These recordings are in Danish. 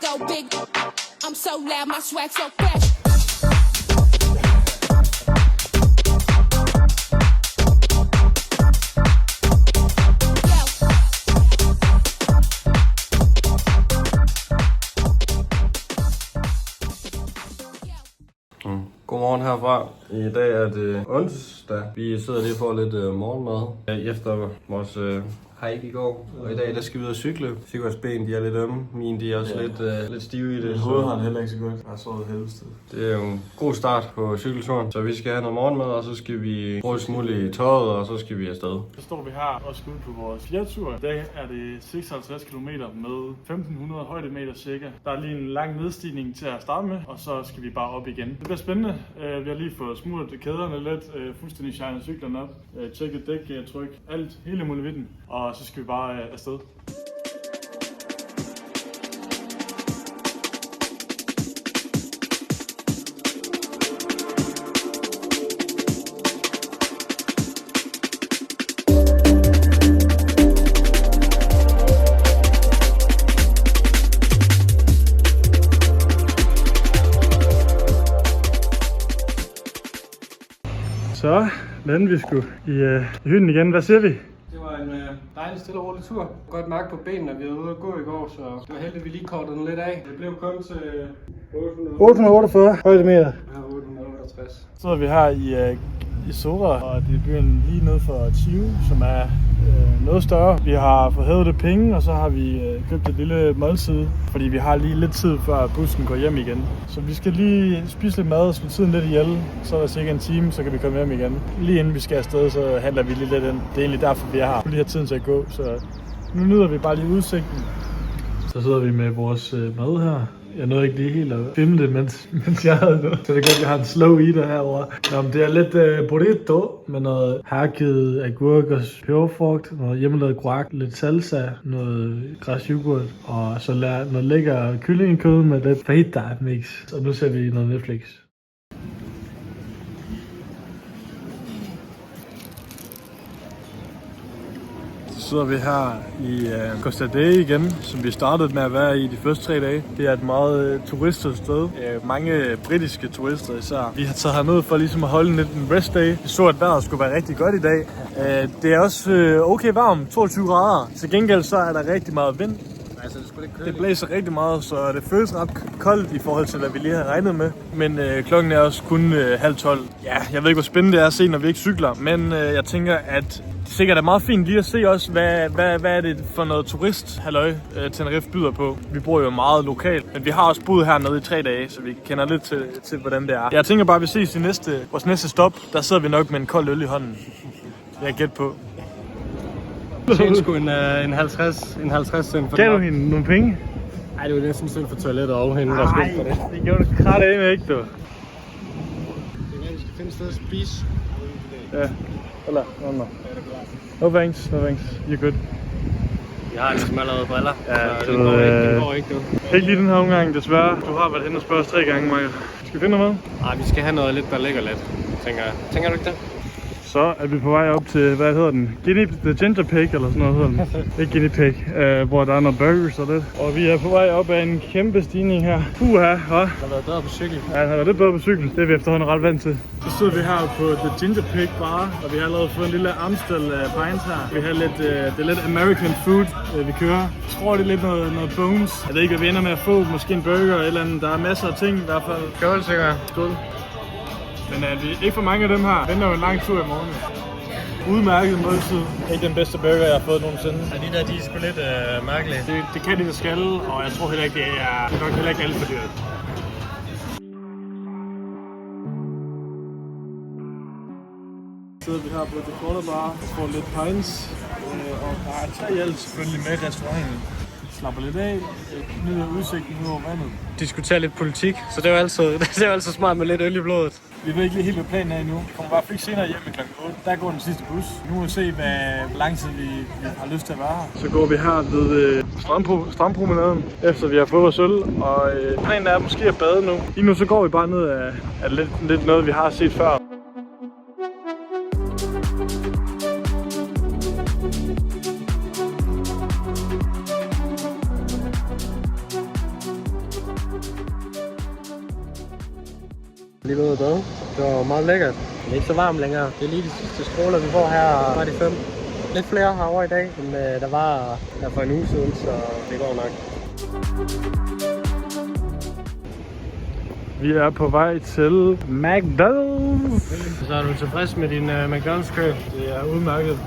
so big, I'm so loud, my swag so fresh. Godmorgen herfra. I dag er det onsdag. Vi sidder lige for lidt morgenmad efter vores hike i går. Og i dag der skal vi ud og cykle. Sigurds ben de er lidt ømme. Mine de er også lidt stive i det. Mit hoved har det heller ikke så godt. Jeg har sovet helvede. Det er jo en god start på cykelturen. Så vi skal have noget morgenmad, og så skal vi hurtigst muligt i tøjet, og så skal vi afsted. Så står vi her og skal ud på vores fjertur. I dag er det 56 km med 1500 højdemeter cirka. Der er lige en lang nedstigning til at starte med, og så skal vi bare op igen. Det bliver spændende. Vi har lige fået smurt kæderne lidt, fuldstændig shine cyklerne op, tjekket dæktryk, alt, hele muligheden. Og så skal vi bare afsted. Så lander vi sgu i hytten igen. Hvad siger vi? Det var en dejlig stille og rolig tur. Godt mærke på benene, vi var ude at gå i går, så det var heldigt, at vi lige kortede den lidt af. Det blev kun til 848 højdemeter. Ja, 868. Så er vi her i Sora, og det er byen lige nede for Tiu, som er noget større. Vi har fået hævet det penge, og så har vi købt et lille måltid, fordi vi har lige lidt tid før bussen går hjem igen. Så vi skal lige spise lidt mad og slå tiden lidt ihjel. Så er der cirka en time, så kan vi komme hjem igen. Lige inden vi skal afsted, så handler vi lige lidt ind. Det er egentlig derfor, vi er her. Vi lige har tiden til at gå, så nu nyder vi bare lige udsigten. Så sidder vi med vores mad her. Jeg nåede ikke lige helt at filme det, mens jeg havde noget. Så det er godt, at jeg har en slow eater herovre. Nå, det er lidt burrito med noget hakket agurk og peberfrugt, noget hjemmelavet guac, lidt salsa, noget græs yoghurt og så noget lækker kyllingekød med lidt fajita mix. Og nu ser vi noget Netflix. Så sidder vi her i Costa Day igen, som vi startede med at være i de første 3 dage. Det er et meget turistet sted. Mange britiske turister især. Vi har taget herned for ligesom at holde lidt en rest day. Vi så, at vejret skulle være rigtig godt i dag. Det er også okay varmt, 22 grader. Til gengæld så er der rigtig meget vind. Altså, det blæser rigtig meget, så det føles ret koldt i forhold til, hvad vi lige har regnet med. Men klokken er også kun 11:30. Ja, jeg ved ikke, hvor spændende det er at se, når vi ikke cykler. Men jeg tænker, at det sikkert er meget fint lige at se også, hvad er det for noget turisthalløj Tenerife byder på. Vi bor jo meget lokalt, men vi har også boet hernede i 3 dage, så vi kender lidt til hvordan det er. Jeg tænker bare, at vi ses i vores næste stop. Der sidder vi nok med en kold øl i hånden. Jeg gæt på. Jeg tjente sgu en 50 cent for Gav du hende nogle penge? Nej, det var næsten synd for toilettet og hende, der Nej, skulle for det. det gjorde du kraftedeme ikke, du. Det er hvad, vi skal finde et sted at spise. Ja, eller no. No thanks, you're good. Jeg har ligesom allerede briller, Ja, så det går ikke nu. Ikke lige den her omgang, desværre. Du har været hen og spørge os 3 gange, Maja. Skal vi finde noget? Nej, vi skal have noget lidt, der ligger lidt, tænker jeg. Tænker du ikke det? Så er vi på vej op til, hvad hedder den? The Ginger Pig, eller sådan noget hedder den. Ikke Guinea Pig, hvor der er noget burgers og lidt. Og vi er på vej op ad en kæmpe stigning her. Puha, hva? Der har været bedre på cykel. Ja, han har været lidt bedre på cykel. Det er vi efterhånden ret vant til. Så sidder vi her på The Ginger Pig Bar, og vi har allerede fået en lille Amstel pints her. Vi har lidt, det er lidt American food, vi kører. Jeg tror, det er lidt noget bones. Jeg ved ikke, hvad vi ender med at få. Måske en burger eller eller andet. Der er masser af ting i hvert fald. Skål, sikkert. Skål. Men vi ikke for mange af dem her. Den er jo en lang tur i morgen. Udmærket måltid. Ikke den bedste burger, jeg har fået nogensinde. Ja, de der, de er sgu lidt mærkelige. Det kan de, der skal, og jeg tror heller ikke, det er nok heller ikke alt for dyrt. Så sidder vi her på The Quarter Bar og får lidt pints. Og der er 3 i alt selvfølgelig med i restauranten. Slapper lidt af, nyder udsigten ud over vandet. Diskuterer lidt politik, så det er jo altid smart med lidt øl i blodet. Vi ved ikke lige helt, hvad planen er endnu. Vi kommer bare fik senere hjem med kl. 8. Der går den sidste bus. Nu må vi se, hvor lang tid vi har lyst til at være her. Så går vi her ved strandpromenaden, efter vi har fået vores øl. Og planen er måske at bade nu. Lige nu så går vi bare ned af lidt noget, vi har set før. lige ved at bade. Det var meget lækkert. Det er ikke så varmt længere. Det er lige de sidste stråler, vi får her. Var de 5. Lidt flere herovre i dag, end der var der for en uge siden, så det går nok. Vi er på vej til McDonald's. Så er du tilfreds med din McDonald's-køb? Det er udmærket.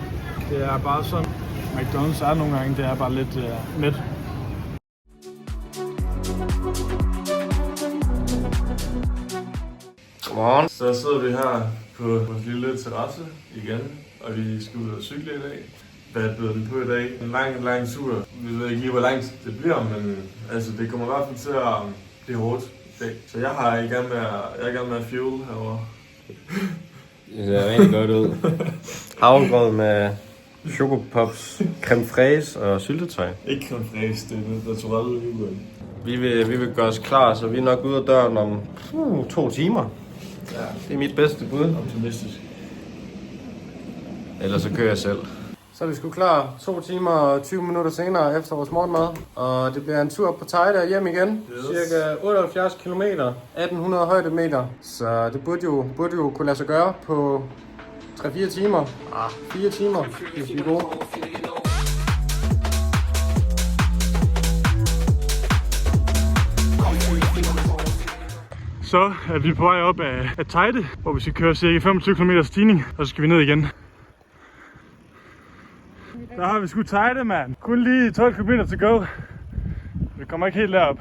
Det er bare sådan. McDonald's er nogle gange, det er bare lidt net. Godmorgen. Så sidder vi her på vores lille terrasse igen, og vi skal ud og cykle i dag. Hvad byder den på i dag? En lang tur. Vi ved ikke lige, hvor langt det bliver, men altså, det kommer i hvert fald til at blive hårdt i dag. Så jeg er i gang med at fuel herovre. Det ser rigtig godt ud. Havregrød med chokopops, creme fraise og syltetøj. Ikke creme fraise, det er naturelle liv. Vi vil gøre os klar, så vi er nok ude af døren om 2 timer. Ja. Det er mit bedste bud. Optimistisk. Ellers så kører jeg selv. Så er vi sgu klar 2 timer og 20 minutter senere efter vores morgenmad. Og det bliver en tur på Tejde og hjem igen. Yes. Cirka 78 km, 1800 højdemeter. Så det burde jo kunne lade sig gøre på 3-4 timer. 4 timer, hvis vi er gode. Så er vi på vej op af Tejde, hvor vi skal køre cirka 25 km stigning, og så skal vi ned igen. Der har vi sgu Tejde, mand. Kun lige 12 km til go. Vi kommer ikke helt derop.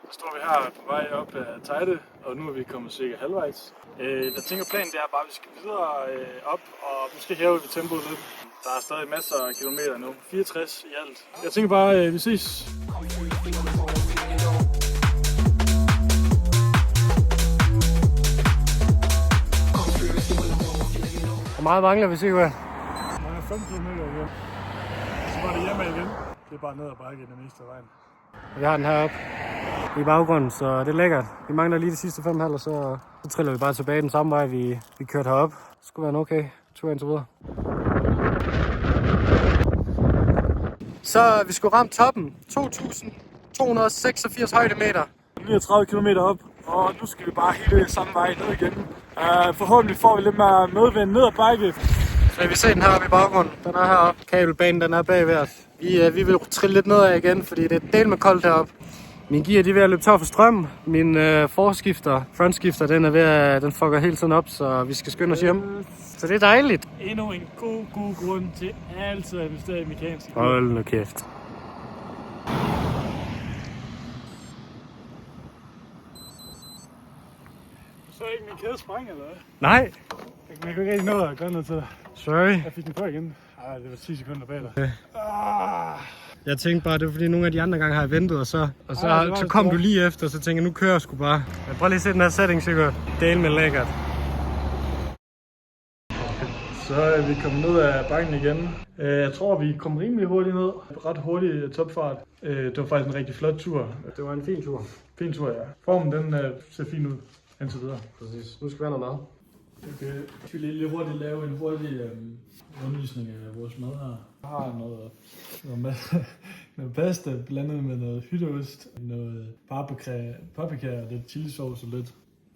Så står vi her på vej op af Tejde, og nu er vi kommet cirka halvvejs. Jeg tænker planen det er bare, at vi skal videre op, og måske hæve vi tempoet lidt. Der er stadig masser af kilometer nu. 64 i alt. Jeg tænker bare, vi ses. Hvor meget mangler vi, Sigurd? Der er 5 km igen. Så var det hjemme igen. Det er bare ned ad bakke det meste af vejen. Vi har den heroppe i baggrunden, så det er lækkert. Vi mangler lige de sidste 5,5, og så triller vi bare tilbage den samme vej, vi kørte herop. Det skulle være en okay tur indtil videre. Så vi skulle ramme toppen. 2.286 højdemeter. Vi er 30 km op, og nu skal vi bare hele samme vej ned igen. Forhåbentlig får vi lidt mere medvind ned ad bakke. Så vi se den heroppe i baggrunden. Den er heroppe. Kabelbanen den er bagved os. Vi vil trille lidt nedad igen, fordi det er del med koldt heroppe. Min gear de er ved at løbe tør for strøm. Min frontskifter, den fucker hele tiden op, så vi skal skynde os hjem. Så det er dejligt. Endnu en god grund til altid at investere i mekanisk. Hold nu kæft. Så er ikke min kæde sprang, eller hvad? Nej. Jeg kunne ikke rigtig nå at gøre noget til dig. Sorry. Jeg fik den på igen. Ej, det var 10 sekunder bag dig. Okay. Jeg tænkte bare, det var fordi nogle af de andre gange har jeg ventet, og så kom du lige efter, så tænkte jeg, nu kører jeg sgu bare. Men prøv lige at se den her setting, Sigurd. Del med lækkert. Så er vi kommet ned af bakken igen. Jeg tror, vi kom rimelig hurtigt ned. Ret hurtig topfart. Det var faktisk en rigtig flot tur. Det var en fin tur. Fin tur, ja. Formen den ser fin ud indtil videre. Præcis. Nu skal vi have noget mad. Okay. Vi skal lige hurtigt lave en hurtig rundvisning af vores mad her. Jeg har noget pasta blandet med noget hytteost, noget paprika og lidt chilisauce og lidt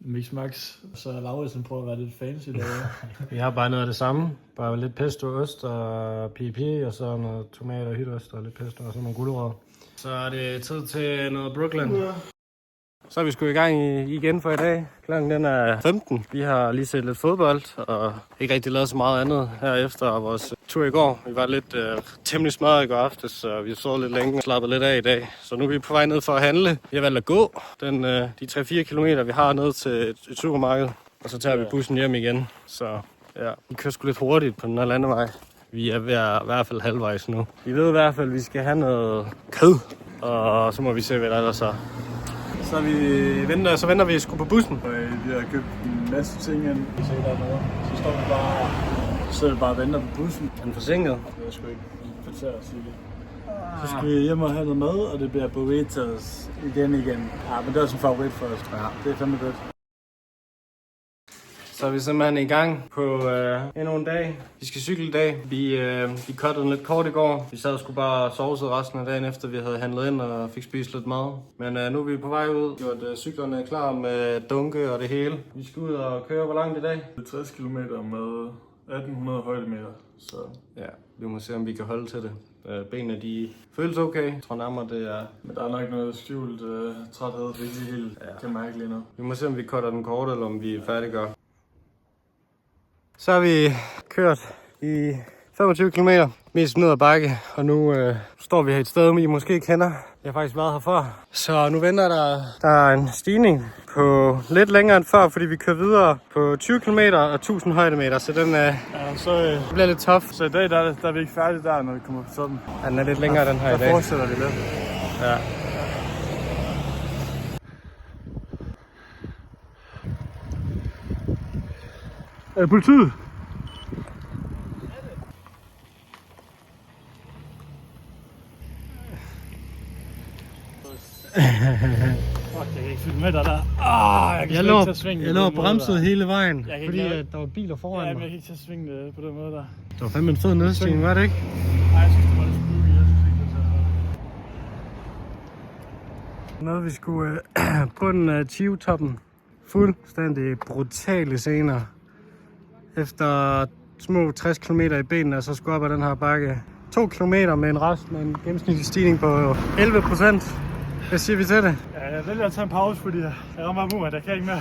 mix-max. Så Lauritsen prøver at være lidt fancy derovre. Vi har bare noget af det samme. Bare lidt pesto, ost og PIP, og så noget tomat og hytteost og lidt pesto og så nogle gulerødder. Så er det tid til noget Brooklyn. Ja. Så er vi sgu i gang igen for i dag. Klokken den er 15. Vi har lige set lidt fodbold, og ikke rigtig lavet så meget andet her efter vores tur i går. Vi var lidt temmelig smadret i går aftes, så vi så lidt længe og slappet lidt af i dag. Så nu er vi på vej ned for at handle. Vi har valgt at gå de 3-4 kilometer, vi har ned til et supermarked. Og så tager vi bussen hjem igen. Så ja, vi kører sgu lidt hurtigt på den her landevej. Vi er i hvert fald halvvejs nu. Vi ved i hvert fald, at vi skal have noget kød, og så må vi se, hvad der ellers er. Så venter vi sgu på bussen. Vi har købt en masse ting ind. Vi ser dernede. Så står vi bare og venter på bussen. Er den forsinket? Det er sgu ikke kvarter at sige det. Så skal vi hjem og have noget mad, og det bliver burritos igen. Ja, men det er også en favorit for os. Ja. Det er fandme godt. Så er vi simpelthen i gang på endnu en dag. Vi skal cykle i dag. Vi cuttede lidt kort i går. Vi sad og skulle bare sove resten af dagen efter vi havde handlet ind og fik spist lidt mad. Men nu er vi på vej ud. Gjort cyklerne klar med dunke og det hele. Vi skal ud og køre hvor langt i dag? 60 km med 1800 højdemeter. Så ja, vi må se om vi kan holde til det. Benene de føles okay. Jeg tror nærmere det er... Men der er nok noget skjult træthed, det er ikke helt kan mærke lige nu. Vi må se om vi cutter den kort, eller om vi færdiggør. Så har vi kørt i 25 km mest ned ad bakke, og nu står vi her et sted, I måske kender. Jeg har faktisk været her før. Så nu venter der er en stigning på lidt længere end før, fordi vi kører videre på 20 km og 1000 højdemeter, så den bliver lidt tough. Så i dag der er vi ikke færdige der, når vi kommer på toppen. Ja, den er lidt længere den her i dag. Der fortsætter vi lidt. Ja. Politiet! Fuck, jeg kan ikke følge med dig der. Jeg lå bremset hele vejen, fordi der var biler foran mig. Men jeg kan ikke tage svinge på den måde der. Det var fandme en fed nedstigning, var det ikke? Nej, jeg synes, det var lidt spooky. Jeg synes ikke, det er Noget vi skulle bunden af Chio-toppen. Fuldstændig brutale scener. Efter små 60 km i benene, og så skulle op ad den her bakke. 2 km med en rest med en gennemsnitlig stigning på 11%. Hvad siger vi til det? Ja, jeg vælger at tage en pause, fordi jeg rammer mur, at jeg kan ikke mere.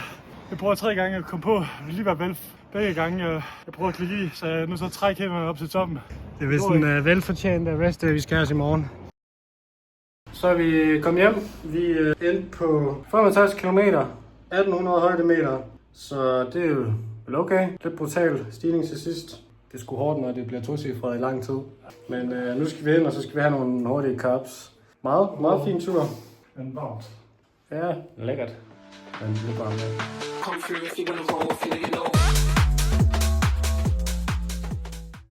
Jeg prøver 3 gange at komme på. Jeg vil lige være vel begge gange. Jeg prøver at klikke i, så jeg nu så trækker hænderne op til toppen. Det er vist en velfortjent rest, vi skal have os i morgen. Så er vi kommet hjem. Vi endte på 65 km, 1800 højdemeter. Så det er jo vel okay. Lidt brutal stigning til sidst. Det er sgu hårdt, når det bliver tocifret i lang tid. Men nu skal vi ind, og så skal vi have nogle hurtige carbs. Meget fin tur. Men varmt. Ja, lækkert. Men det er bare med. Come through if you wanna roll, feel it low.